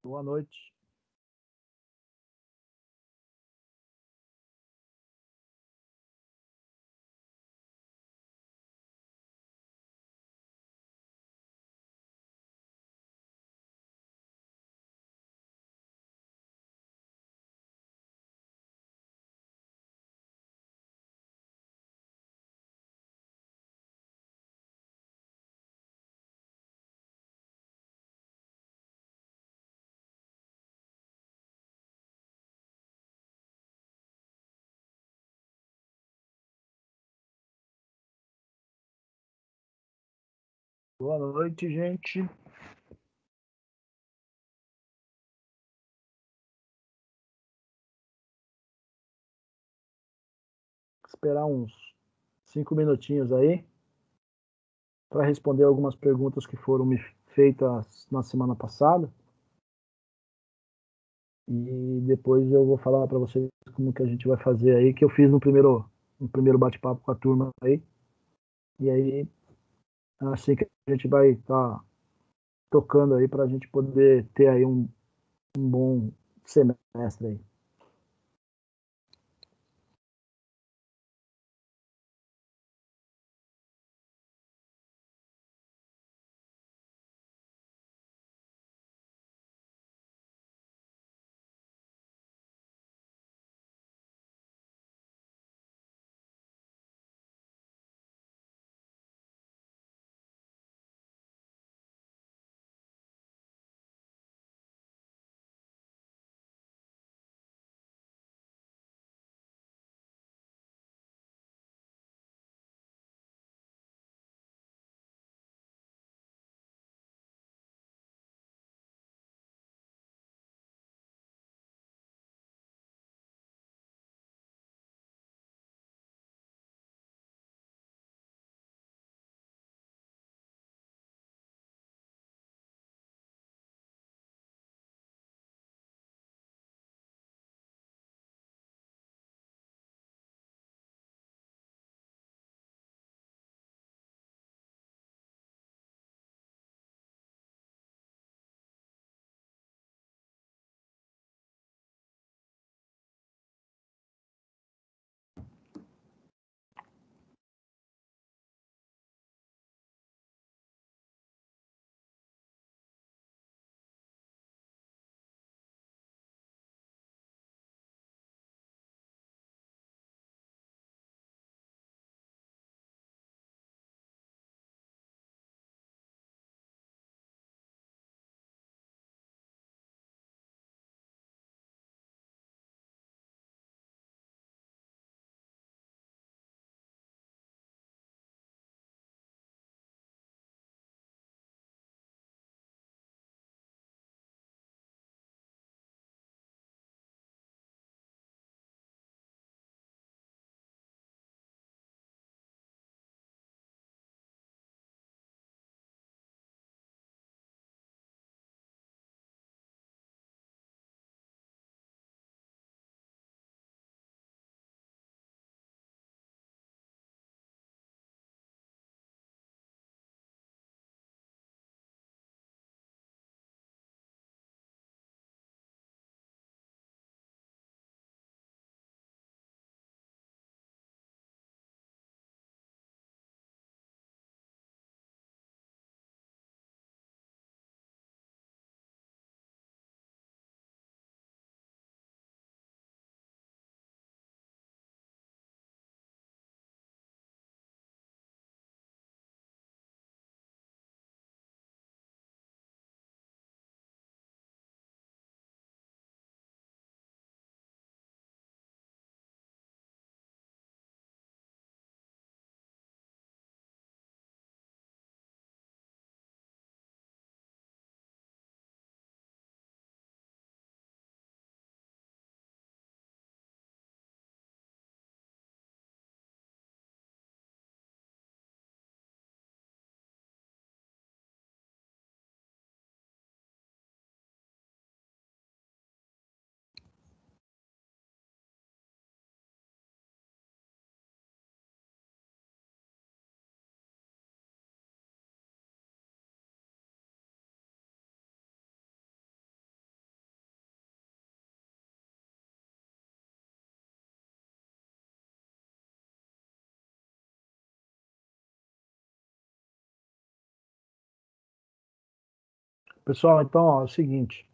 Boa noite. Boa noite, gente. Esperar uns 5 minutinhos aí para responder algumas perguntas que foram me feitas na semana passada. E depois eu vou falar para vocês como que a gente vai fazer aí, que eu fiz no primeiro bate-papo com a turma aí. E aí, assim que a gente vai estar tocando aí para a gente poder ter aí um bom semestre aí. Pessoal, então, ó, é o seguinte.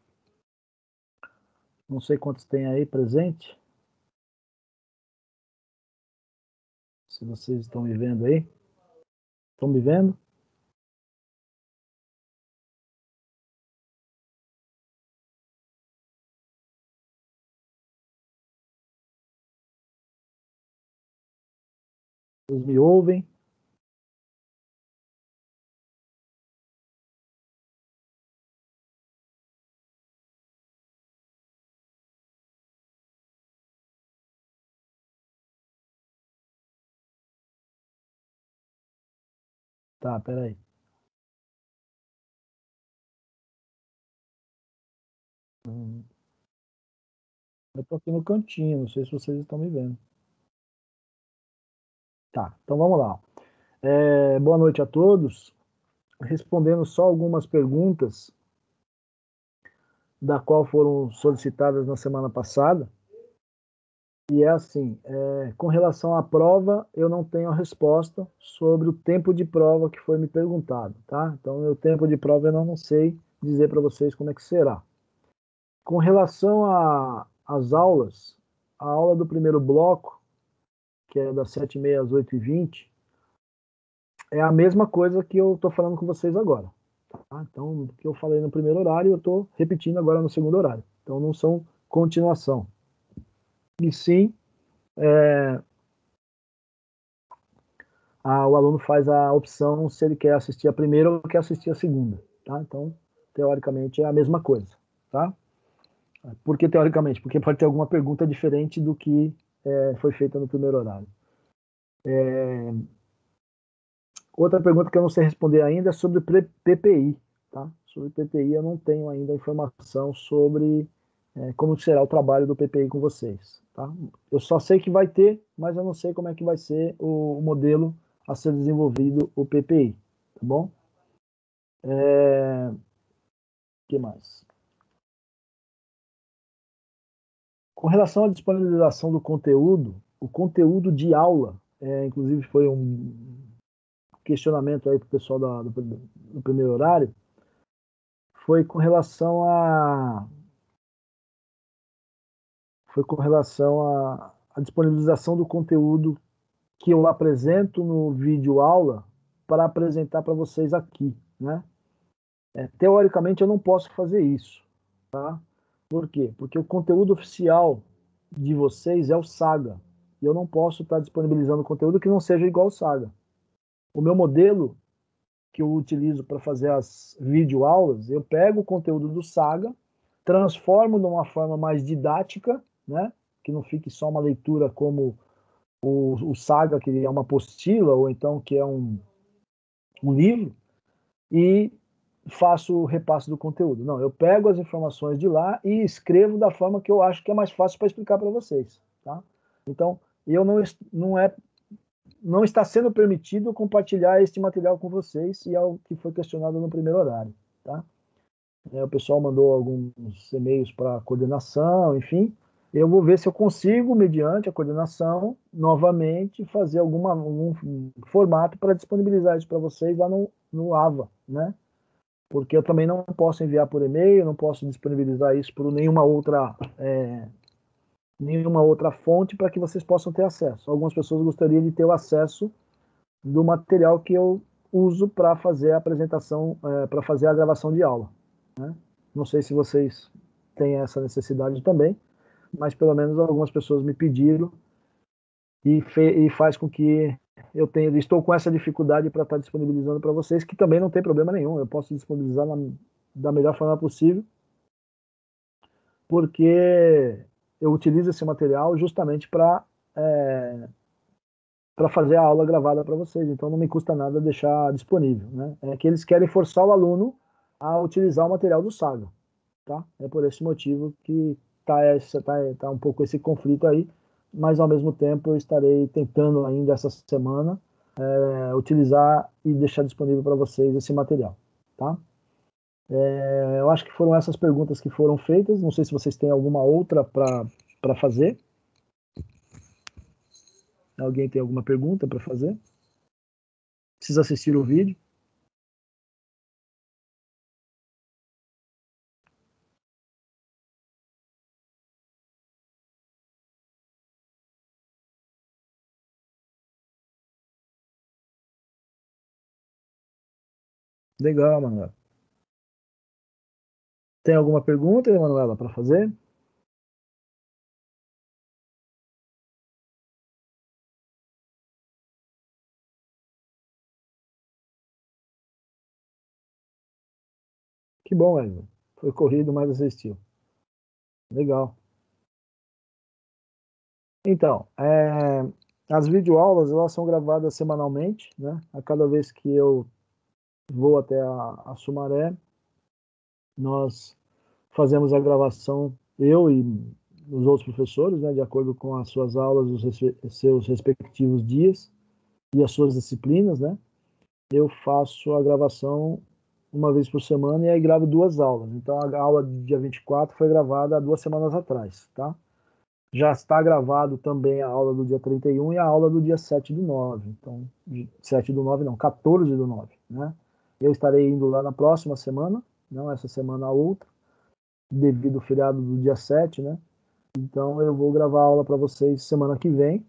Não sei quantos tem aí presente. Se vocês estão me vendo aí. Estão me vendo? Vocês me ouvem? Tá, peraí. Eu tô aqui no cantinho, não sei se vocês estão me vendo. Tá, então vamos lá. Boa noite a todos. Respondendo só algumas perguntas da qual foram solicitadas na semana passada. E é assim, com relação à prova, eu não tenho a resposta sobre o tempo de prova que foi me perguntado, tá? Então, o tempo de prova eu não sei dizer para vocês como é que será. Com relação às aulas, a aula do primeiro bloco, que é das 7h30 às 8h20, é a mesma coisa que eu estou falando com vocês agora. Tá? Então, o que eu falei no primeiro horário, eu estou repetindo agora no segundo horário. Então, não são continuação. E sim, o aluno faz a opção se ele quer assistir a primeira ou quer assistir a segunda. Tá? Então, teoricamente, é a mesma coisa. Tá? Por que teoricamente? Porque pode ter alguma pergunta diferente do que foi feita no primeiro horário. Outra pergunta que eu não sei responder ainda é sobre PPI. Tá? Sobre PPI eu não tenho ainda informação sobre como será o trabalho do PPI com vocês. Tá? Eu só sei que vai ter, mas eu não sei como é que vai ser o modelo a ser desenvolvido, o PPI. Tá bom? Que mais? Com relação à disponibilização do conteúdo, o conteúdo de aula, inclusive foi um questionamento aí para o pessoal do primeiro horário, foi com relação a foi com relação à disponibilização do conteúdo que eu apresento no vídeo aula para apresentar para vocês aqui, né? Teoricamente eu não posso fazer isso. Por quê? Porque o conteúdo oficial de vocês é o Saga. E eu não posso estar disponibilizando conteúdo que não seja igual ao Saga. O meu modelo que eu utilizo para fazer as videoaulas, eu pego o conteúdo do Saga, transformo de uma forma mais didática, né? Que não fique só uma leitura como o Saga, que é uma apostila, ou então que é um livro, e faço o repasse do conteúdo. Não, eu pego as informações de lá e escrevo da forma que eu acho que é mais fácil para explicar para vocês. Tá? Então, eu não está sendo permitido compartilhar este material com vocês, e é o que foi questionado no primeiro horário. Tá? O pessoal mandou alguns e-mails para a coordenação, enfim. Eu vou ver se eu consigo, mediante a coordenação, novamente fazer algum formato para disponibilizar isso para vocês lá no AVA, né? Porque eu também não posso enviar por e-mail, não posso disponibilizar isso por nenhuma outra fonte para que vocês possam ter acesso. Algumas pessoas gostariam de ter o acesso do material que eu uso para fazer a apresentação, para fazer a gravação de aula. Né? Não sei se vocês têm essa necessidade também, mas pelo menos algumas pessoas me pediram e faz com que estou com essa dificuldade para estar disponibilizando para vocês, que também não tem problema nenhum, eu posso disponibilizar da melhor forma possível, porque eu utilizo esse material justamente para fazer a aula gravada para vocês, então não me custa nada deixar disponível, né? É que eles querem forçar o aluno a utilizar o material do Saga, tá? É por esse motivo que tá um pouco esse conflito aí, mas ao mesmo tempo eu estarei tentando ainda essa semana utilizar e deixar disponível para vocês esse material, tá? Eu acho que foram essas perguntas que foram feitas, não sei se vocês têm alguma outra para fazer. Alguém tem alguma pergunta para fazer? Precisa assistir o vídeo. Legal, Manuela. Tem alguma pergunta, Manuela, para fazer? Que bom, Wesley. Foi corrido, mas assistiu. Legal. Então, as videoaulas, elas são gravadas semanalmente, né? A cada vez que eu vou até a Sumaré, nós fazemos a gravação, eu e os outros professores, né, de acordo com as suas aulas, seus respectivos dias e as suas disciplinas, né? Eu faço a gravação uma vez por semana e aí gravo duas aulas. Então, a aula do dia 24 foi gravada há 2 semanas atrás, tá? Já está gravado também a aula do dia 31 e a aula do dia 7/9. Então, 7/9 não, 14/9, né? Eu estarei indo lá na próxima semana, não essa semana, a outra, devido ao feriado do dia 7, né? Então, eu vou gravar a aula para vocês semana que vem.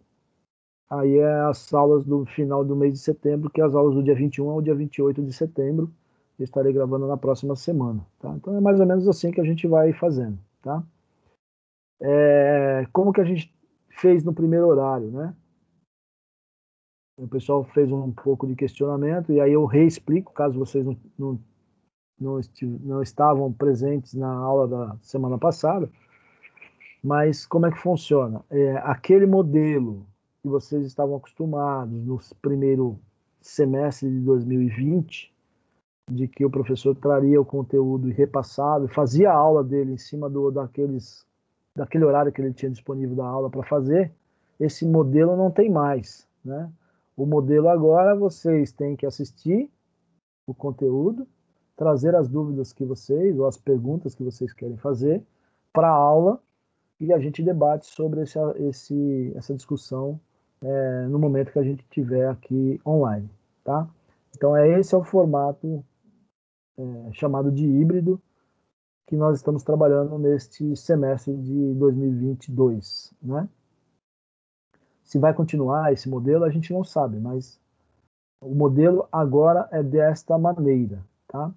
Aí é as aulas do final do mês de setembro, que é as aulas do dia 21 ao dia 28 de setembro. Eu estarei gravando na próxima semana, tá? Então, é mais ou menos assim que a gente vai fazendo, tá? Como que a gente fez no primeiro horário, né? O pessoal fez um pouco de questionamento e aí eu reexplico, caso vocês não estavam presentes na aula da semana passada, mas como é que funciona? Aquele modelo que vocês estavam acostumados no primeiro semestre de 2020, de que o professor traria o conteúdo e repassado, fazia a aula dele em cima daquele horário que ele tinha disponível da aula para fazer, esse modelo não tem mais, né? O modelo agora vocês têm que assistir o conteúdo, trazer as dúvidas que vocês, ou as perguntas que vocês querem fazer para a aula, e a gente debate sobre essa discussão no momento que a gente tiver aqui online, tá? Então, esse é o formato chamado de híbrido que nós estamos trabalhando neste semestre de 2022, né? Se vai continuar esse modelo, a gente não sabe, mas o modelo agora é desta maneira, tá?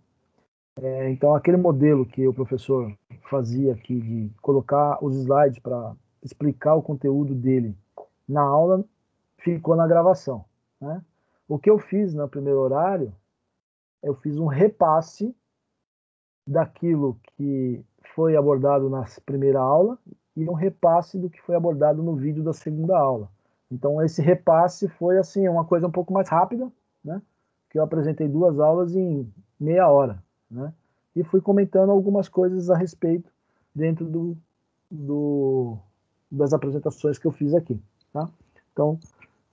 Então, aquele modelo que o professor fazia aqui de colocar os slides para explicar o conteúdo dele na aula, ficou na gravação, né? O que eu fiz no primeiro horário, eu fiz um repasse daquilo que foi abordado na primeira aula e um repasse do que foi abordado no vídeo da segunda aula. Então, esse repasse foi assim uma coisa um pouco mais rápida, né? Que eu apresentei duas aulas em meia hora, né? E fui comentando algumas coisas a respeito dentro do das apresentações que eu fiz aqui, tá? Então,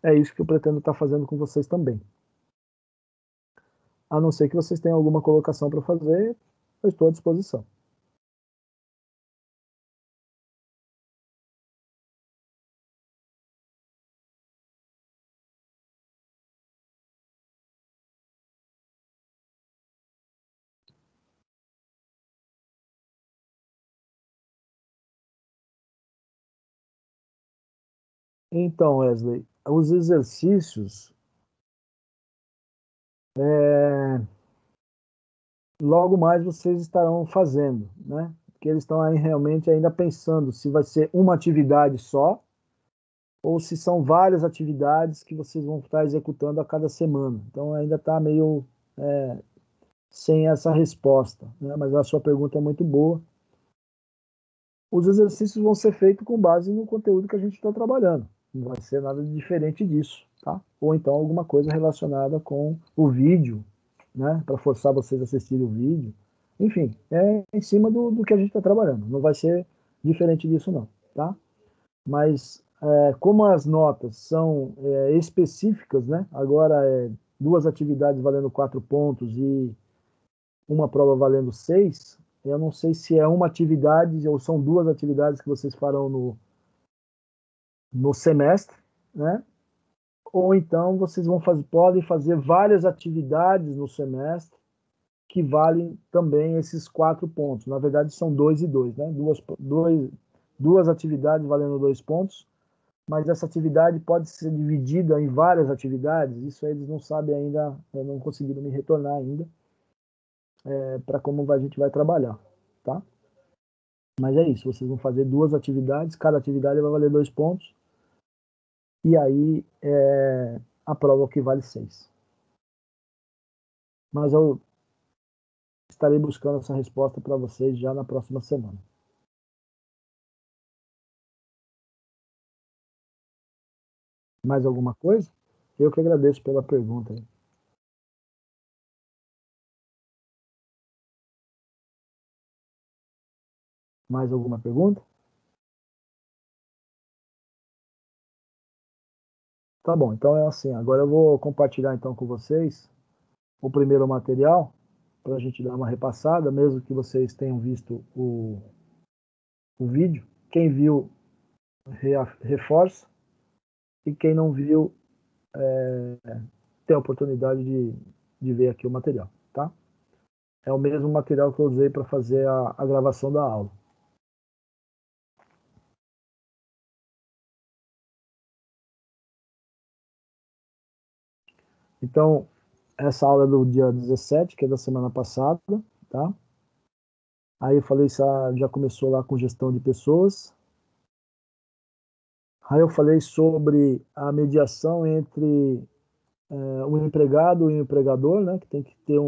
é isso que eu pretendo estar fazendo com vocês também. A não ser que vocês tenham alguma colocação para fazer, eu estou à disposição. Então, Wesley, os exercícios, logo mais vocês estarão fazendo, né? Porque eles estão aí realmente ainda pensando se vai ser uma atividade só ou se são várias atividades que vocês vão estar executando a cada semana. Então, ainda está meio sem essa resposta, né? Mas a sua pergunta é muito boa. Os exercícios vão ser feitos com base no conteúdo que a gente está trabalhando. Não vai ser nada diferente disso, tá? Ou então alguma coisa relacionada com o vídeo, né? Para forçar vocês a assistirem o vídeo. Enfim, é em cima do que a gente está trabalhando. Não vai ser diferente disso, não, tá? Mas como as notas são específicas, né? Agora duas atividades valendo 4 pontos e uma prova valendo 6. Eu não sei se é uma atividade ou são duas atividades que vocês farão no semestre, né? Ou então vocês podem fazer várias atividades no semestre que valem também esses 4 pontos. Na verdade, são dois e dois, né? Duas atividades valendo 2 pontos, mas essa atividade pode ser dividida em várias atividades. Isso eles não sabem ainda, não conseguiram me retornar ainda. para como a gente vai trabalhar, tá? Mas é isso, vocês vão fazer 2 atividades, cada atividade vai valer 2 pontos, e aí a prova que vale 6. Mas eu estarei buscando essa resposta para vocês já na próxima semana. Mais alguma coisa? Eu que agradeço pela pergunta. Mais alguma pergunta? Tá bom, então é assim. Agora eu vou compartilhar então com vocês o primeiro material para a gente dar uma repassada, mesmo que vocês tenham visto o vídeo. Quem viu, reforça, e quem não viu, tem a oportunidade de ver aqui o material, tá? É o mesmo material que eu usei para fazer a gravação da aula. Então, essa aula é do dia 17, que é da semana passada, tá? Aí eu falei, já começou lá com gestão de pessoas. Aí eu falei sobre a mediação entre o empregado e o empregador, né? Que tem que ter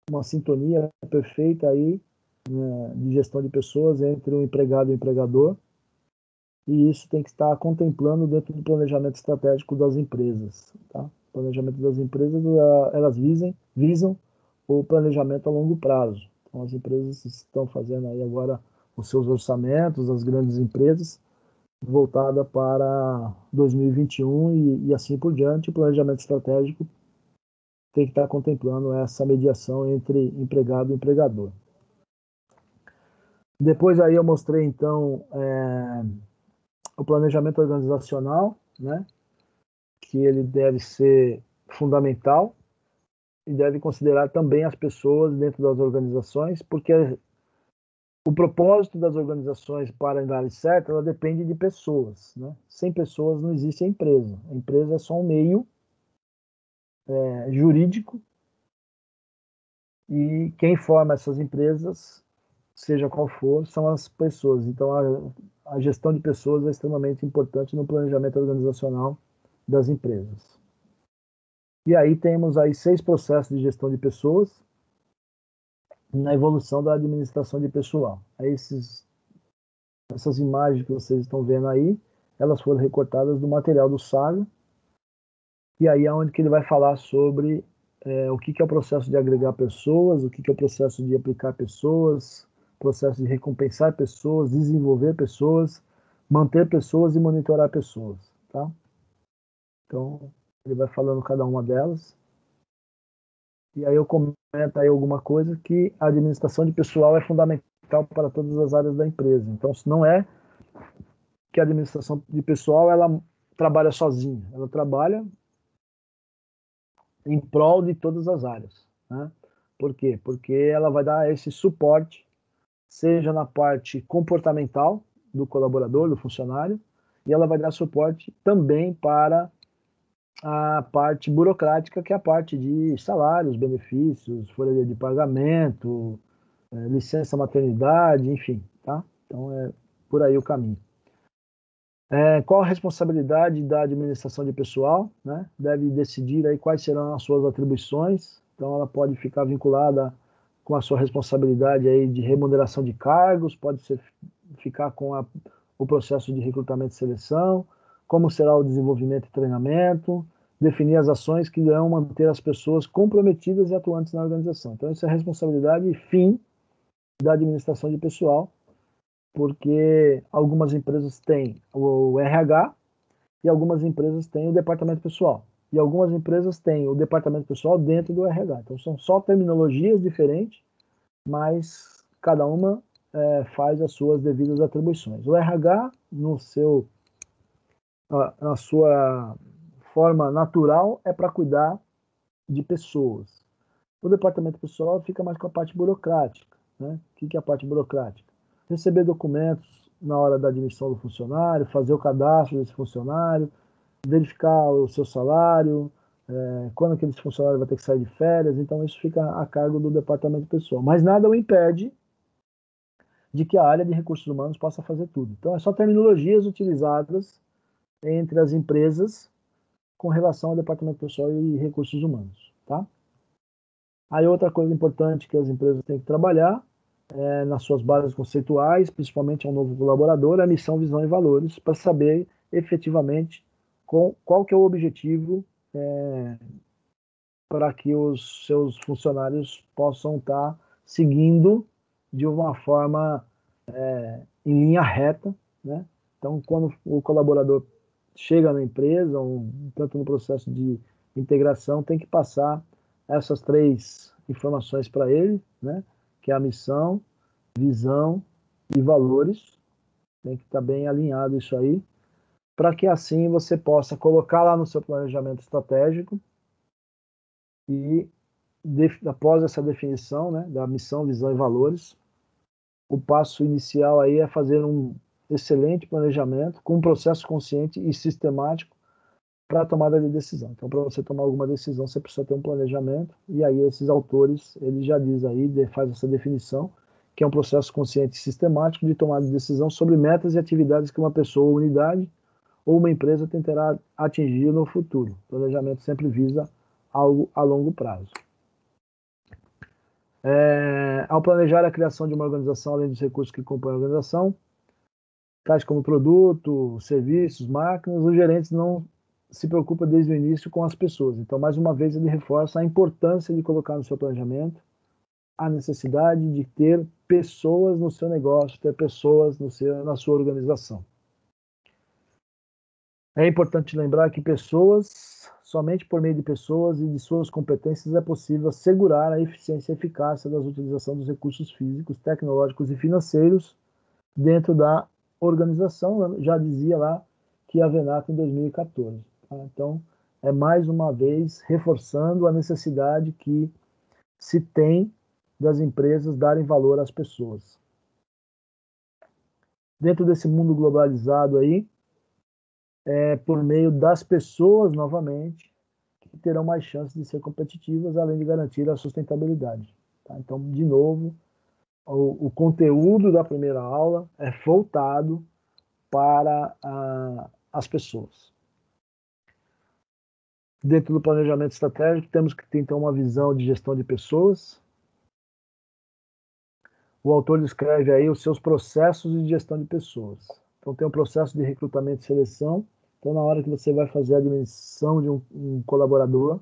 uma sintonia perfeita aí, né, de gestão de pessoas entre o empregado e o empregador. E isso tem que estar contemplando dentro do planejamento estratégico das empresas, tá? O planejamento das empresas, elas visam o planejamento a longo prazo. Então, as empresas estão fazendo aí agora os seus orçamentos, as grandes empresas, voltada para 2021 e assim por diante. O planejamento estratégico tem que estar contemplando essa mediação entre empregado e empregador. Depois aí eu mostrei então o planejamento organizacional, né, que ele deve ser fundamental e deve considerar também as pessoas dentro das organizações, porque o propósito das organizações para andarem certo, ela depende de pessoas, né? Sem pessoas não existe a empresa. A empresa é só um meio jurídico, e quem forma essas empresas, seja qual for, são as pessoas. Então, a gestão de pessoas é extremamente importante no planejamento organizacional das empresas. E aí temos aí 6 processos de gestão de pessoas na evolução da administração de pessoal. Essas imagens que vocês estão vendo aí, elas foram recortadas do material do Saga, e aí é onde que ele vai falar sobre o que é o processo de agregar pessoas, o que é o processo de aplicar pessoas, processo de recompensar pessoas, desenvolver pessoas, manter pessoas e monitorar pessoas, tá? Então, ele vai falando cada uma delas, e aí eu comento aí alguma coisa que a administração de pessoal é fundamental para todas as áreas da empresa. Então, não é que a administração de pessoal ela trabalha sozinha, ela trabalha em prol de todas as áreas, né? Por quê? Porque ela vai dar esse suporte, seja na parte comportamental do colaborador, do funcionário, e ela vai dar suporte também para a parte burocrática, que é a parte de salários, benefícios, folha de pagamento, licença maternidade, enfim, tá? Então é por aí o caminho. Qual a responsabilidade da administração de pessoal, né? Deve decidir aí quais serão as suas atribuições. Então, ela pode ficar vinculada com a sua responsabilidade aí de remuneração de cargos, ficar com o processo de recrutamento e seleção, como será o desenvolvimento e treinamento, definir as ações que irão manter as pessoas comprometidas e atuantes na organização. Então, essa é a responsabilidade e fim da administração de pessoal, porque algumas empresas têm o RH e algumas empresas têm o departamento pessoal. E algumas empresas têm o departamento pessoal dentro do RH. Então, são só terminologias diferentes, mas cada uma faz as suas devidas atribuições. O RH, na sua forma natural, é para cuidar de pessoas. O departamento pessoal fica mais com a parte burocrática, né? O que é a parte burocrática? Receber documentos na hora da admissão do funcionário, fazer o cadastro desse funcionário, verificar o seu salário, quando aquele funcionário vai ter que sair de férias, então isso fica a cargo do departamento pessoal. Mas nada o impede de que a área de recursos humanos possa fazer tudo. Então, é só terminologias utilizadas entre as empresas com relação ao departamento pessoal e recursos humanos, tá? Aí outra coisa importante que as empresas têm que trabalhar nas suas bases conceituais, principalmente ao novo colaborador, é a missão, visão e valores, para saber efetivamente qual que é o objetivo para que os seus funcionários possam estar seguindo de uma forma em linha reta, né? Então, quando o colaborador chega na empresa, tanto no processo de integração, tem que passar essas 3 informações para ele, né? Que é a missão, visão e valores. Tem que estar bem alinhado isso aí, para que assim você possa colocar lá no seu planejamento estratégico e, após essa definição, né, da missão, visão e valores, o passo inicial aí é fazer um excelente planejamento com um processo consciente e sistemático para a tomada de decisão. Então, para você tomar alguma decisão, você precisa ter um planejamento, e aí esses autores, ele já diz aí, faz essa definição, que é um processo consciente e sistemático de tomada de decisão sobre metas e atividades que uma pessoa ou unidade ou uma empresa tentará atingir no futuro. O planejamento sempre visa algo a longo prazo. Ao planejar a criação de uma organização, além dos recursos que compõem a organização, tais como produto, serviços, máquinas, os gerentes não se preocupa desde o início com as pessoas. Então, mais uma vez, ele reforça a importância de colocar no seu planejamento a necessidade de ter pessoas no seu negócio, ter pessoas na sua organização. É importante lembrar que somente por meio de pessoas e de suas competências é possível assegurar a eficiência e eficácia da utilização dos recursos físicos, tecnológicos e financeiros dentro da organização, já dizia lá que a Venato em 2014. Tá? Então, é mais uma vez reforçando a necessidade que se tem das empresas darem valor às pessoas. Dentro desse mundo globalizado aí, por meio das pessoas, novamente, que terão mais chances de ser competitivas, além de garantir a sustentabilidade. Tá? Então, de novo, o conteúdo da primeira aula é voltado para as pessoas. Dentro do planejamento estratégico, temos que ter, então, uma visão de gestão de pessoas. O autor descreve aí os seus processos de gestão de pessoas. Então, tem o processo de recrutamento e seleção. Então, na hora que você vai fazer a admissão de um colaborador,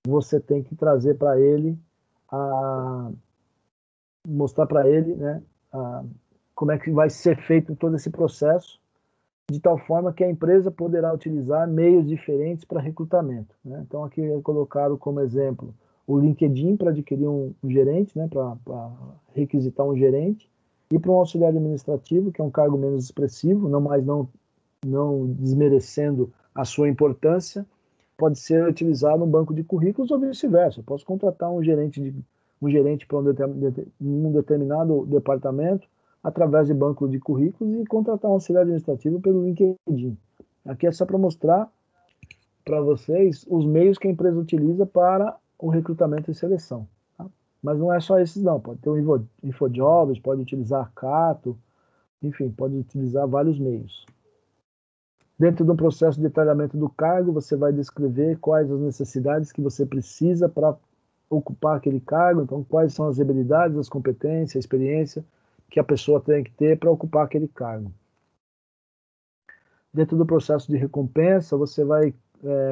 você tem que trazer para ele, mostrar para ele, né, como é que vai ser feito todo esse processo, de tal forma que a empresa poderá utilizar meios diferentes para recrutamento. Né? Então, aqui é colocado como exemplo o LinkedIn para adquirir um gerente, né, para requisitar um gerente, e para um auxiliar administrativo, que é um cargo menos expressivo, não desmerecendo a sua importância, pode ser utilizado um banco de currículos ou vice-versa. Eu posso contratar um gerente para um determinado departamento através de banco de currículos e contratar um auxiliar administrativo pelo LinkedIn. Aqui é só para mostrar para vocês os meios que a empresa utiliza para o recrutamento e seleção. Tá? Mas não é só esses não, pode ter o InfoJobs, pode utilizar a Cato, enfim, pode utilizar vários meios. Dentro de um processo de detalhamento do cargo, você vai descrever quais as necessidades que você precisa para ocupar aquele cargo, então quais são as habilidades, as competências, a experiência que a pessoa tem que ter para ocupar aquele cargo. Dentro do processo de recompensa, você vai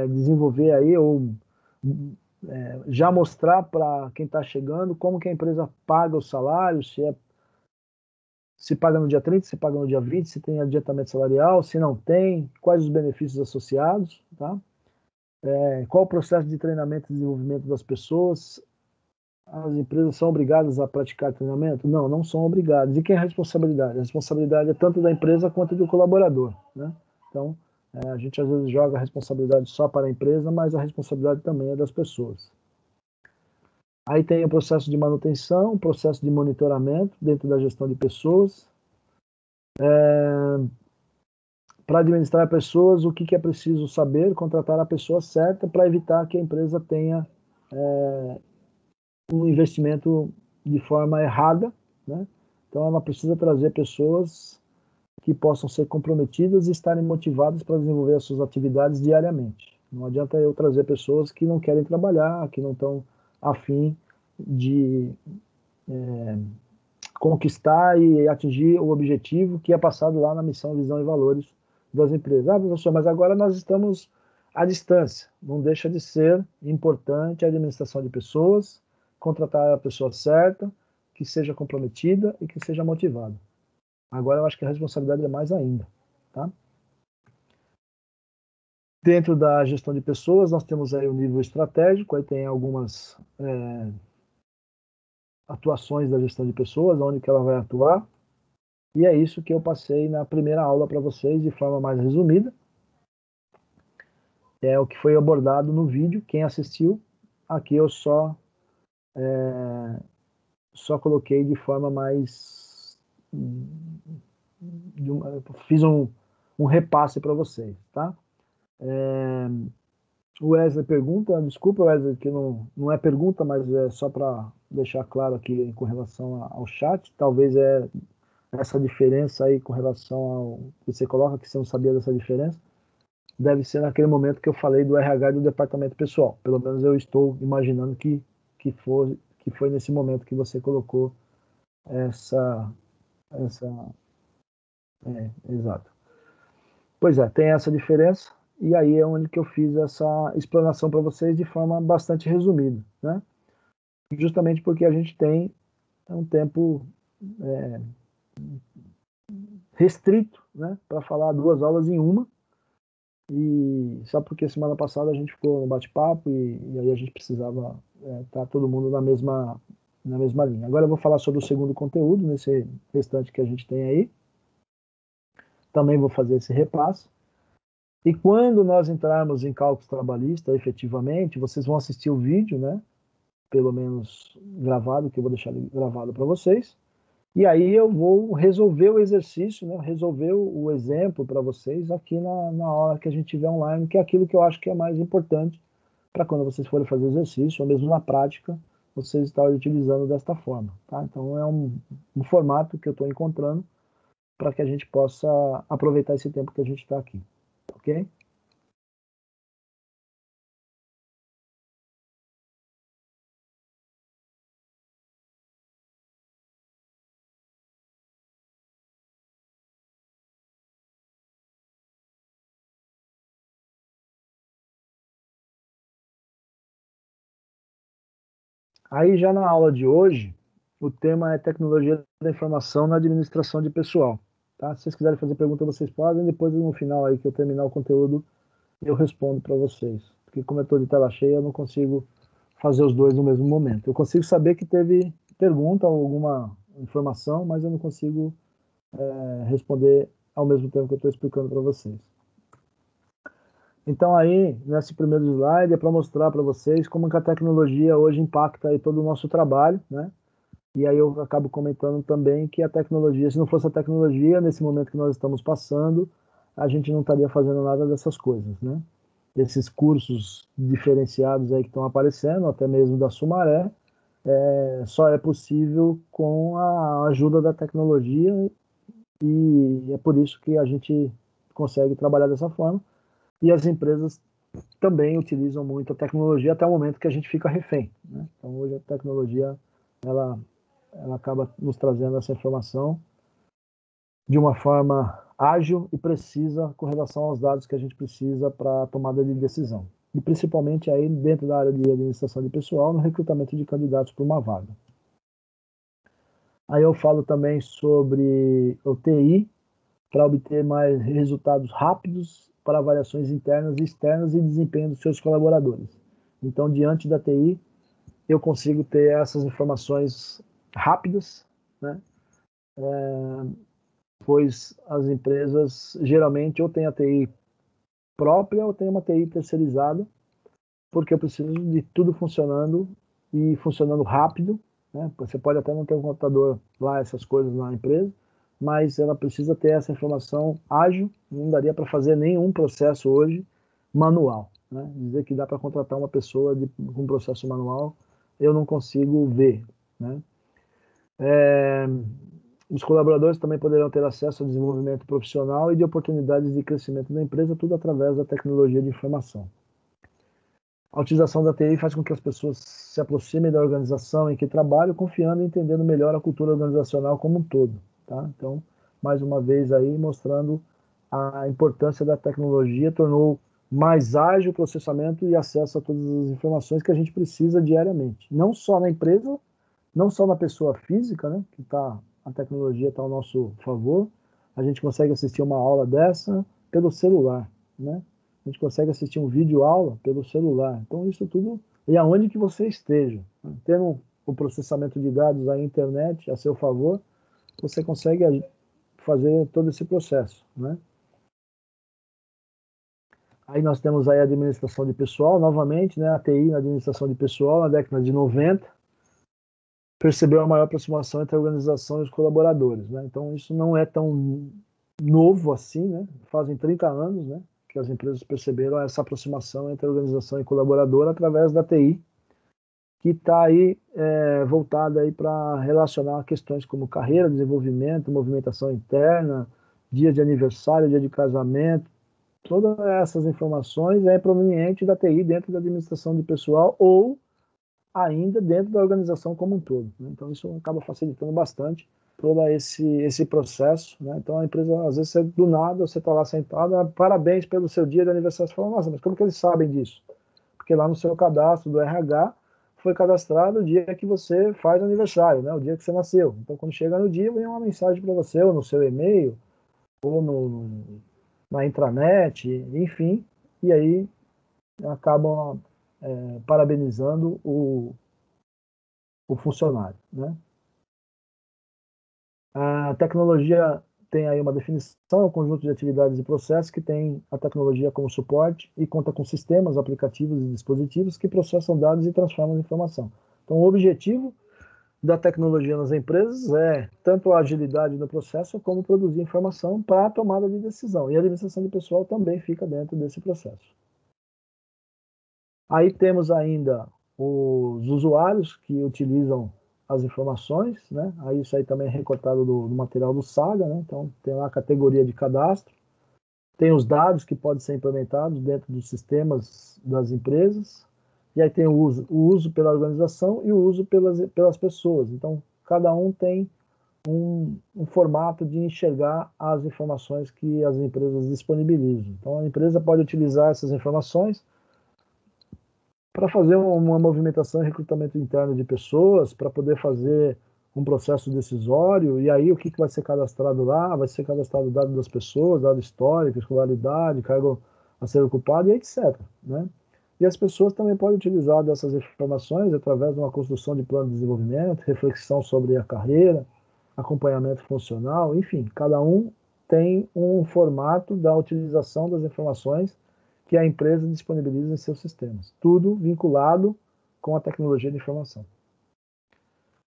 desenvolver aí, ou já mostrar para quem está chegando como que a empresa paga o salário, se paga no dia 30, se paga no dia 20, se tem adiantamento salarial, se não tem, quais os benefícios associados, tá? Qual o processo de treinamento e desenvolvimento das pessoas. As empresas são obrigadas a praticar treinamento? Não, não são obrigadas. E quem é a responsabilidade? A responsabilidade é tanto da empresa quanto do colaborador, né? Então, a gente às vezes joga a responsabilidade só para a empresa, mas a responsabilidade também é das pessoas. Aí tem o processo de manutenção, o processo de monitoramento dentro da gestão de pessoas. para administrar pessoas, o que é preciso saber, contratar a pessoa certa para evitar que a empresa tenha um investimento de forma errada, né? Então, ela precisa trazer pessoas que possam ser comprometidas e estarem motivadas para desenvolver as suas atividades diariamente. Não adianta eu trazer pessoas que não querem trabalhar, que não estão afim de conquistar e atingir o objetivo que é passado lá na missão, visão e valores das empresas. Ah, professor, mas agora nós estamos à distância. Não deixa de ser importante a administração de pessoas, contratar a pessoa certa, que seja comprometida e que seja motivada. Agora eu acho que a responsabilidade é mais ainda, tá? Dentro da gestão de pessoas, nós temos aí o nível estratégico, aí tem algumas atuações da gestão de pessoas, onde que ela vai atuar, e é isso que eu passei na primeira aula para vocês, de forma mais resumida. É o que foi abordado no vídeo, quem assistiu, aqui eu só coloquei de forma mais... fiz um repasse para vocês, tá? O Wesley pergunta, desculpa Wesley, que não é pergunta, mas é só para deixar claro aqui com relação ao chat, talvez essa diferença aí com relação ao que você coloca, que você não sabia dessa diferença, deve ser naquele momento que eu falei do RH e do departamento pessoal. Pelo menos eu estou imaginando que foi nesse momento que você colocou essa exato. Pois é, tem essa diferença, e aí é onde que eu fiz essa explanação para vocês de forma bastante resumida, né? Justamente porque a gente tem um tempo restrito, né, para falar 2 aulas em uma, e só porque semana passada a gente ficou no bate-papo e aí a gente precisava estar todo mundo na mesma linha. Agora eu vou falar sobre o segundo conteúdo, nesse restante que a gente tem aí. Também vou fazer esse repasse. E quando nós entrarmos em cálculos trabalhistas, efetivamente, vocês vão assistir o vídeo, né? Pelo menos gravado, que eu vou deixar gravado para vocês. E aí eu vou resolver o exercício, né? Resolver o exemplo para vocês aqui na hora que a gente tiver online, que é aquilo que eu acho que é mais importante para quando vocês forem fazer exercício, ou mesmo na prática, vocês estarem utilizando desta forma, tá? Então é um formato que eu estou encontrando para que a gente possa aproveitar esse tempo que a gente está aqui, ok? Aí já na aula de hoje, o tema é tecnologia da informação na administração de pessoal, tá? Se vocês quiserem fazer pergunta, vocês podem, depois no final aí que eu terminar o conteúdo, eu respondo para vocês. Porque como eu estou de tela cheia, eu não consigo fazer os dois no mesmo momento. Eu consigo saber que teve pergunta ou alguma informação, mas eu não consigo responder ao mesmo tempo que eu estou explicando para vocês. Então aí, nesse primeiro slide, é para mostrar para vocês como que a tecnologia hoje impacta aí todo o nosso trabalho, né? E aí eu acabo comentando também que a tecnologia, se não fosse a tecnologia, nesse momento que nós estamos passando, a gente não estaria fazendo nada dessas coisas, né? Esses cursos diferenciados aí que estão aparecendo, até mesmo da Sumaré, só é possível com a ajuda da tecnologia e é por isso que a gente consegue trabalhar dessa forma. E as empresas também utilizam muito a tecnologia até o momento que a gente fica refém, né? Então hoje a tecnologia ela acaba nos trazendo essa informação de uma forma ágil e precisa com relação aos dados que a gente precisa para a tomada de decisão. E principalmente aí dentro da área de administração de pessoal, no recrutamento de candidatos para uma vaga. Aí eu falo também sobre o TI, para obter mais resultados rápidos para avaliações internas e externas e desempenho dos seus colaboradores. Então, diante da TI, eu consigo ter essas informações rápidas, né? Pois as empresas geralmente ou têm a TI própria ou têm uma TI terceirizada, porque eu preciso de tudo funcionando e funcionando rápido, né? Você pode até não ter um computador lá, essas coisas na empresa, mas ela precisa ter essa informação ágil, não daria para fazer nenhum processo hoje manual, né? Dizer que dá para contratar uma pessoa com um processo manual, eu não consigo ver, né? Os colaboradores também poderão ter acesso ao desenvolvimento profissional e de oportunidades de crescimento da empresa, tudo através da tecnologia de informação. A utilização da TI faz com que as pessoas se aproximem da organização em que trabalham, confiando e entendendo melhor a cultura organizacional como um todo. Tá? Então, mais uma vez aí, mostrando a importância da tecnologia, tornou mais ágil o processamento e acesso a todas as informações que a gente precisa diariamente. Não só na empresa, não só na pessoa física, né, que a tecnologia está ao nosso favor, a gente consegue assistir uma aula dessa pelo celular, né? A gente consegue assistir um vídeo aula pelo celular. Então isso tudo, e aonde que você esteja, né? Tendo o processamento de dados, a internet a seu favor, você consegue fazer todo esse processo, né? Aí nós temos aí a administração de pessoal, novamente, né, a TI na administração de pessoal, na década de 90, percebeu a maior aproximação entre a organização e os colaboradores, né? Então isso não é tão novo assim, né? Fazem 30 anos, né, que as empresas perceberam essa aproximação entre a organização e colaborador através da TI, que está aí voltada aí para relacionar questões como carreira, desenvolvimento, movimentação interna, dia de aniversário, dia de casamento, todas essas informações é proveniente da TI dentro da administração de pessoal ou ainda dentro da organização como um todo, né? Então isso acaba facilitando bastante todo esse processo, né? Então a empresa, às vezes, do nada, você está lá sentado, parabéns pelo seu dia de aniversário, você fala, nossa, mas como que eles sabem disso? Porque lá no seu cadastro do RH foi cadastrado o dia que você faz aniversário, né? O dia que você nasceu. Então quando chega no dia, vem uma mensagem para você, ou no seu e-mail, ou na intranet, enfim, e aí acabam parabenizando o funcionário, né? A tecnologia tem aí uma definição, é um conjunto de atividades e processos que tem a tecnologia como suporte e conta com sistemas, aplicativos e dispositivos que processam dados e transformam em informação. Então, o objetivo da tecnologia nas empresas é tanto a agilidade no processo como produzir informação para a tomada de decisão. E a administração de pessoal também fica dentro desse processo. Aí temos ainda os usuários que utilizam as informações, né? Aí isso aí também é recortado do material do Saga, né? Então tem lá a categoria de cadastro, tem os dados que podem ser implementados dentro dos sistemas das empresas, e aí tem o uso pela organização e o uso pelas pessoas. Então cada um tem um formato de enxergar as informações que as empresas disponibilizam. Então a empresa pode utilizar essas informações para fazer uma movimentação e recrutamento interno de pessoas, para poder fazer um processo decisório, e aí o que vai ser cadastrado lá? Vai ser cadastrado o dado das pessoas, dado histórico, escolaridade, cargo a ser ocupado e etc, né? E as pessoas também podem utilizar dessas informações através de uma construção de plano de desenvolvimento, reflexão sobre a carreira, acompanhamento funcional, enfim, cada um tem um formato da utilização das informações que a empresa disponibiliza em seus sistemas. Tudo vinculado com a tecnologia de informação.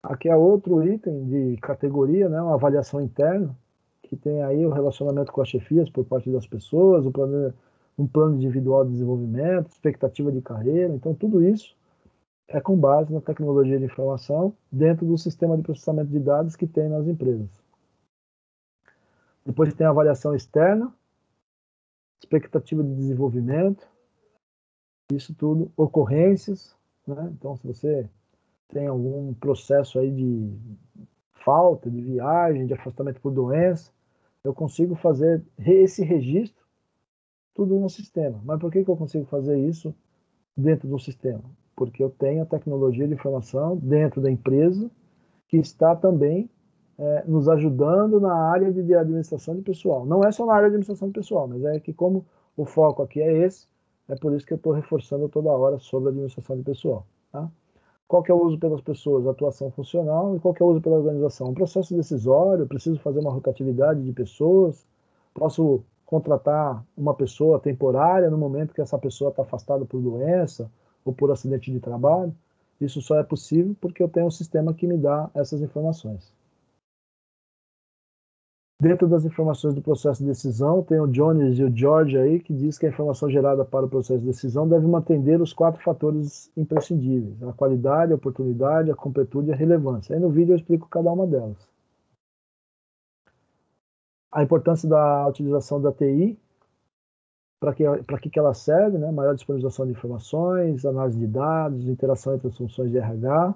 Aqui é outro item de categoria, né, uma avaliação interna, que tem aí o relacionamento com as chefias por parte das pessoas, um plano individual de desenvolvimento, expectativa de carreira. Então, tudo isso é com base na tecnologia de informação dentro do sistema de processamento de dados que tem nas empresas. Depois tem a avaliação externa, expectativa de desenvolvimento, isso tudo, ocorrências, né? Então, se você tem algum processo aí de falta, de viagem, de afastamento por doença, eu consigo fazer esse registro tudo no sistema. Mas por que eu consigo fazer isso dentro do sistema? Porque eu tenho a tecnologia de informação dentro da empresa que está também nos ajudando na área de administração de pessoal. Não é só na área de administração de pessoal, mas é que como o foco aqui é esse, é por isso que eu estou reforçando toda hora sobre a administração de pessoal. Tá? Qual que é o uso pelas pessoas? Atuação funcional. E qual que é o uso pela organização? Um processo decisório, preciso fazer uma rotatividade de pessoas, posso contratar uma pessoa temporária no momento que essa pessoa está afastada por doença ou por acidente de trabalho. Isso só é possível porque eu tenho um sistema que me dá essas informações. Dentro das informações do processo de decisão, tem o Jones e o George aí, que diz que a informação gerada para o processo de decisão deve atender os 4 fatores imprescindíveis: a qualidade, a oportunidade, a completude e a relevância. Aí no vídeo eu explico cada uma delas. A importância da utilização da TI, para que ela serve, né? Maior disponibilização de informações, análise de dados, interação entre as funções de RH.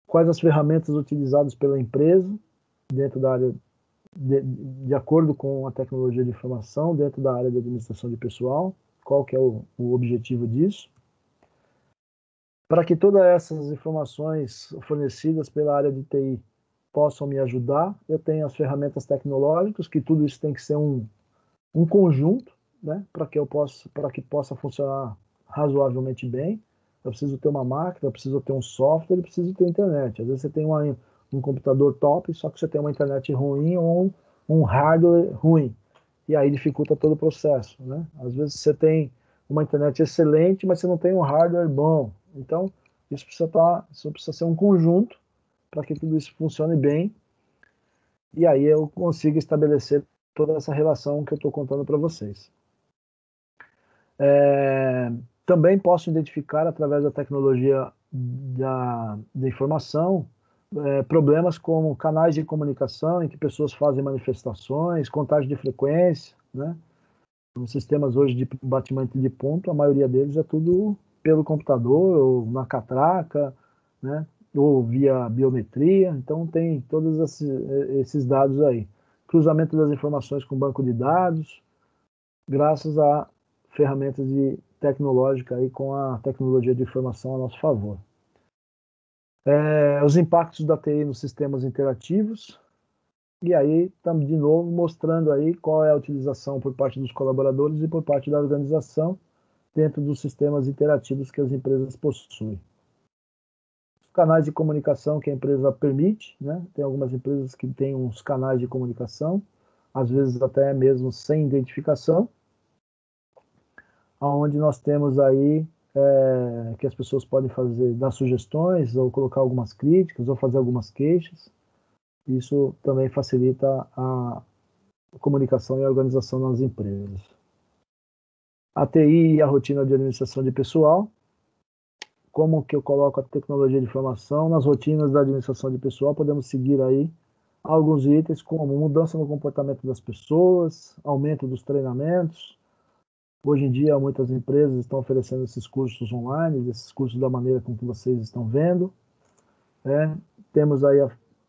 Quais as ferramentas utilizadas pela empresa dentro da área de acordo com a tecnologia de informação, dentro da área de administração de pessoal, qual que é o objetivo disso. Para que todas essas informações fornecidas pela área de TI possam me ajudar, eu tenho as ferramentas tecnológicas, que tudo isso tem que ser um conjunto, né, para que possa funcionar razoavelmente bem. Eu preciso ter uma máquina, eu preciso ter um software, eu preciso ter internet. Às vezes você tem um computador top, só que você tem uma internet ruim ou um hardware ruim. E aí dificulta todo o processo, né? Às vezes você tem uma internet excelente, mas você não tem um hardware bom. Então, isso precisa ser um conjunto para que tudo isso funcione bem. E aí eu consigo estabelecer toda essa relação que eu estou contando para vocês. Também posso identificar, através da tecnologia da informação, problemas como canais de comunicação em que pessoas fazem manifestações, contagem de frequência, né? Os sistemas hoje de batimento de ponto, a maioria deles é tudo pelo computador, ou na catraca, né? Ou via biometria, então tem todos esses dados aí. Cruzamento das informações com banco de dados, graças a ferramentas tecnológicas aí, com a tecnologia de informação a nosso favor. Os impactos da TI nos sistemas interativos, e aí estamos de novo mostrando aí qual é a utilização por parte dos colaboradores e por parte da organização dentro dos sistemas interativos que as empresas possuem. Os canais de comunicação que a empresa permite, né? Tem algumas empresas que têm uns canais de comunicação, às vezes até mesmo sem identificação, onde nós temos aí que as pessoas podem dar sugestões, ou colocar algumas críticas, ou fazer algumas queixas. Isso também facilita a comunicação e a organização nas empresas. A TI e a rotina de administração de pessoal. Como que eu coloco a tecnologia de informação nas rotinas da administração de pessoal? Podemos seguir aí alguns itens, como mudança no comportamento das pessoas, aumento dos treinamentos. Hoje em dia, muitas empresas estão oferecendo esses cursos online, esses cursos da maneira com que vocês estão vendo. Temos aí,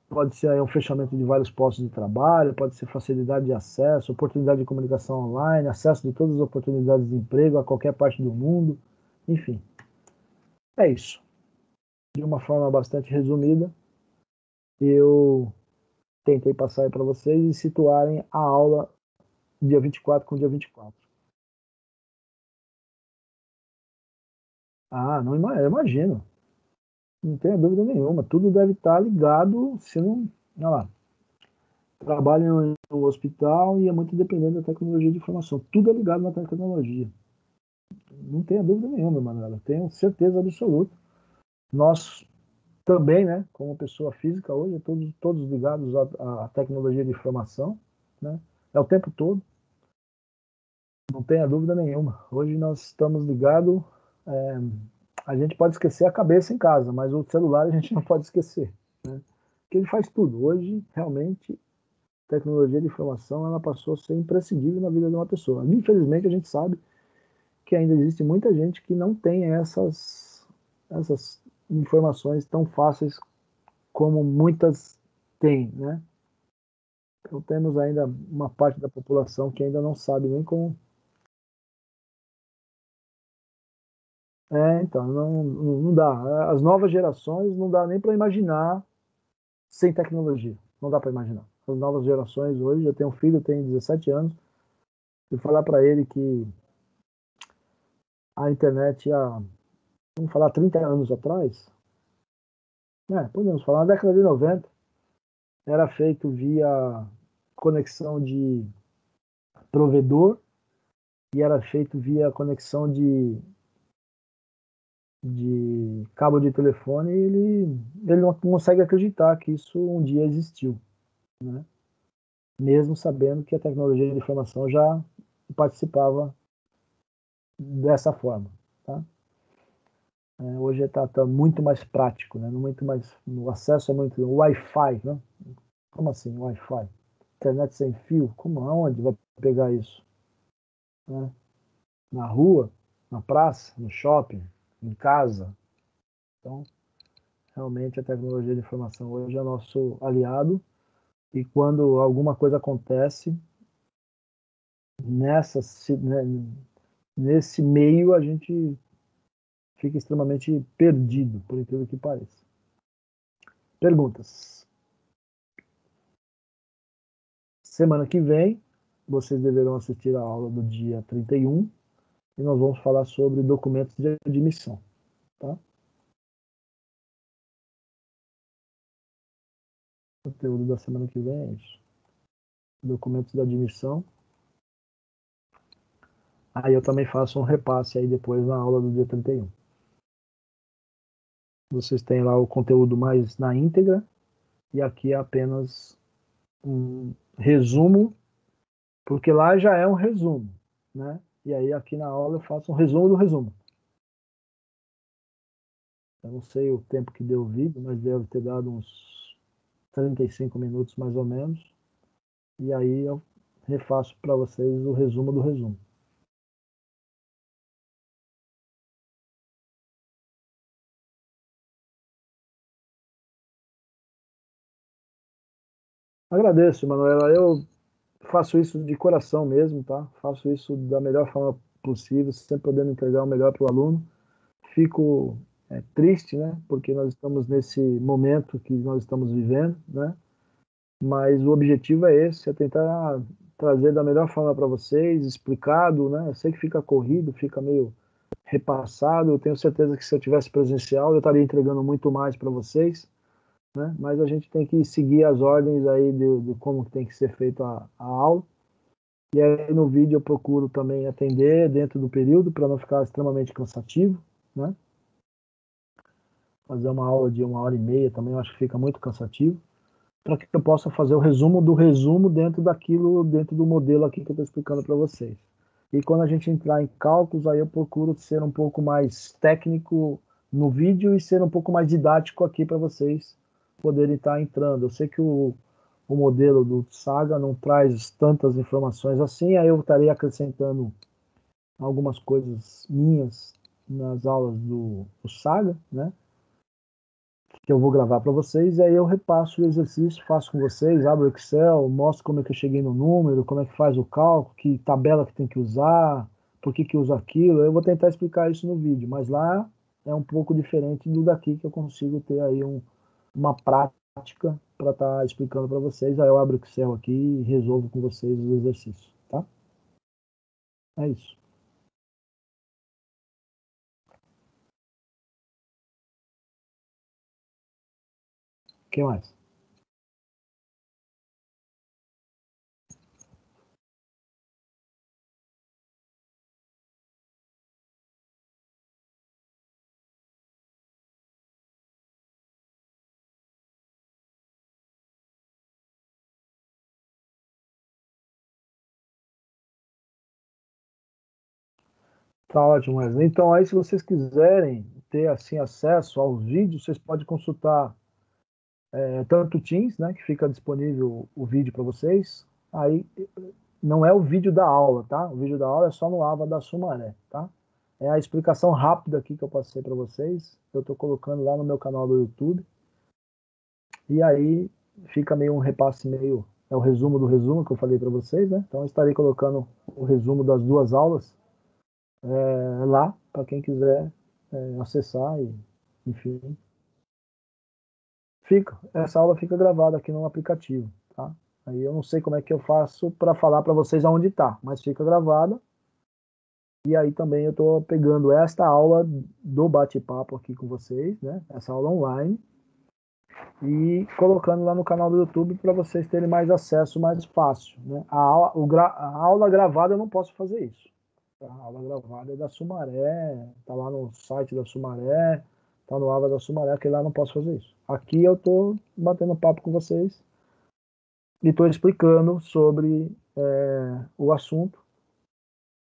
pode ser aí um fechamento de vários postos de trabalho, pode ser facilidade de acesso, oportunidade de comunicação online, acesso de todas as oportunidades de emprego a qualquer parte do mundo, enfim. É isso. De uma forma bastante resumida, eu tentei passar aí para vocês e situarem a aula dia 24 com dia 24. Ah, não, eu imagino. Não tenho dúvida nenhuma. Tudo deve estar ligado, se não. Olha lá. Trabalham em um hospital e é muito dependente da tecnologia de informação. Tudo é ligado na tecnologia. Não tenho dúvida nenhuma, Manuela. Tenho certeza absoluta. Nós também, né, como pessoa física hoje, todos ligados à tecnologia de informação, né? É o tempo todo. Não tenha dúvida nenhuma. Hoje nós estamos ligados. A gente pode esquecer a cabeça em casa, mas o celular a gente não pode esquecer, né? Porque ele faz tudo. Hoje, realmente, a tecnologia de informação ela passou a ser imprescindível na vida de uma pessoa. Infelizmente, a gente sabe que ainda existe muita gente que não tem essas informações tão fáceis como muitas têm, né? Então, temos ainda uma parte da população que ainda não sabe nem como. Então, não dá. As novas gerações não dá nem para imaginar sem tecnologia. Não dá para imaginar. As novas gerações hoje, eu tenho um filho, tem 17 anos, e falar para ele que a internet vamos falar, 30 anos atrás, né, podemos falar, na década de 90, era feito via conexão de provedor e era feito via conexão de cabo de telefone, e ele não consegue acreditar que isso um dia existiu, né? mesmo sabendo que a tecnologia de informação já participava dessa forma, tá? Hoje está muito mais prático, né? Muito mais, o acesso é muito Wi-Fi, né? Como assim Wi-Fi? Internet sem fio? Como, aonde vai pegar isso? Né? Na rua, na praça, no shopping, em casa. Então, realmente a tecnologia de informação hoje é nosso aliado, e quando alguma coisa acontece nessa, né, nesse meio, a gente fica extremamente perdido, por incrível que pareça. Perguntas. Semana que vem, vocês deverão assistir a aula do dia 31 e nós vamos falar sobre documentos de admissão. Tá? O conteúdo da semana que vem é isso. Documentos de admissão. Aí eu também faço um repasse aí depois na aula do dia 31. Vocês têm lá o conteúdo mais na íntegra, e aqui é apenas um resumo, porque lá já é um resumo, né? E aí aqui na aula eu faço um resumo do resumo. Eu não sei o tempo que deu o vídeo, mas deve ter dado uns 35 minutos mais ou menos. E aí eu refaço para vocês o resumo do resumo. Agradeço, Manuela. Eu faço isso de coração mesmo, tá? Faço isso da melhor forma possível, sempre podendo entregar o melhor para o aluno. Fico triste, né? Porque nós estamos nesse momento que nós estamos vivendo, né? Mas o objetivo é esse, é tentar trazer da melhor forma para vocês, explicado, né? Eu sei que fica corrido, fica meio repassado. Eu tenho certeza que se eu tivesse presencial, eu estaria entregando muito mais para vocês, né? Mas a gente tem que seguir as ordens aí de como tem que ser feita a aula. E aí no vídeo eu procuro também atender dentro do período para não ficar extremamente cansativo, né? Fazer uma aula de 1 hora e meia também eu acho que fica muito cansativo, para que eu possa fazer o resumo do resumo dentro daquilo, dentro do modelo aqui que eu estou explicando para vocês. E quando a gente entrar em cálculos, aí eu procuro ser um pouco mais técnico no vídeo e ser um pouco mais didático aqui para vocês poderem estar entrando. Eu sei que o modelo do Saga não traz tantas informações assim, aí eu estaria acrescentando algumas coisas minhas nas aulas do Saga, né? Que eu vou gravar para vocês, e aí eu repasso o exercício, faço com vocês, abro o Excel, mostro como é que eu cheguei no número, como é que faz o cálculo, que tabela que tem que usar, por que que usa aquilo. Eu vou tentar explicar isso no vídeo, mas lá é um pouco diferente do daqui, que eu consigo ter aí uma prática para estar explicando para vocês. Aí eu abro o Excel aqui e resolvo com vocês os exercícios, tá? É isso. O que mais? Tá ótimo, Wesley. Então aí, se vocês quiserem ter assim acesso aos vídeos, vocês podem consultar tanto o Teams, né, que fica disponível o vídeo para vocês. Aí não é o vídeo da aula, tá? O vídeo da aula é só no Ava da Sumaré, tá? É a explicação rápida aqui que eu passei para vocês. Eu estou colocando lá no meu canal do YouTube. E aí fica meio um repasse meio, é o resumo do resumo que eu falei para vocês, né? Então eu estarei colocando o resumo das duas aulas lá para quem quiser acessar e, enfim, fica. Essa aula fica gravada aqui no aplicativo, tá? Aí eu não sei como é que eu faço para falar para vocês aonde está, mas fica gravada. E aí também eu estou pegando esta aula do bate-papo aqui com vocês, né? Essa aula online, e colocando lá no canal do YouTube para vocês terem mais acesso mais fácil, né? A aula gravada eu não posso fazer isso. A aula gravada é da Sumaré, tá lá no site da Sumaré, tá no Ava da Sumaré, que lá eu não posso fazer isso. Aqui eu tô batendo papo com vocês e estou explicando sobre o assunto.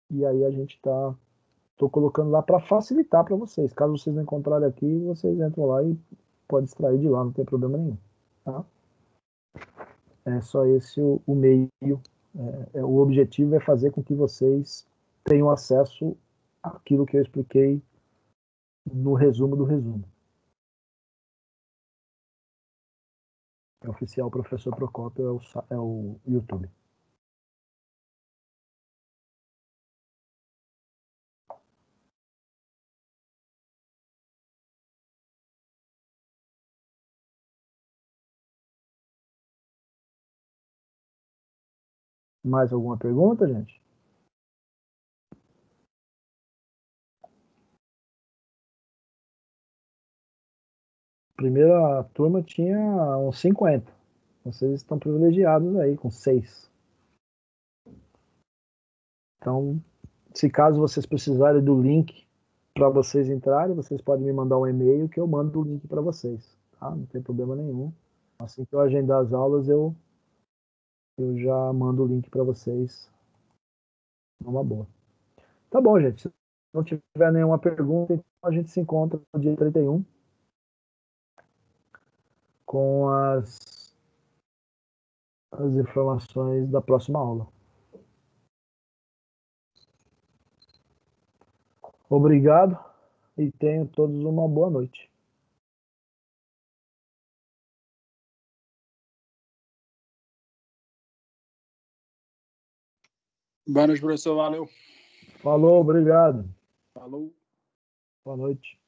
E aí a gente estou colocando lá para facilitar para vocês. Caso vocês não encontrarem aqui, vocês entram lá e pode extrair de lá, não tem problema nenhum. Tá? É só esse o meio. O objetivo é fazer com que vocês tenham acesso àquilo que eu expliquei no resumo do resumo. É oficial Professor Procópio, é o YouTube. Mais alguma pergunta, gente? Primeira turma tinha uns 50. Vocês estão privilegiados aí, com 6. Então, se caso vocês precisarem do link para vocês entrarem, vocês podem me mandar um e-mail que eu mando o link para vocês. Tá? Não tem problema nenhum. Assim que eu agendar as aulas, eu já mando o link para vocês. Numa boa. Tá bom, gente. Se não tiver nenhuma pergunta, então a gente se encontra no dia 31 com as informações da próxima aula. Obrigado e tenham todos uma boa noite. Boa noite, professor. Valeu. Falou, obrigado. Falou. Boa noite.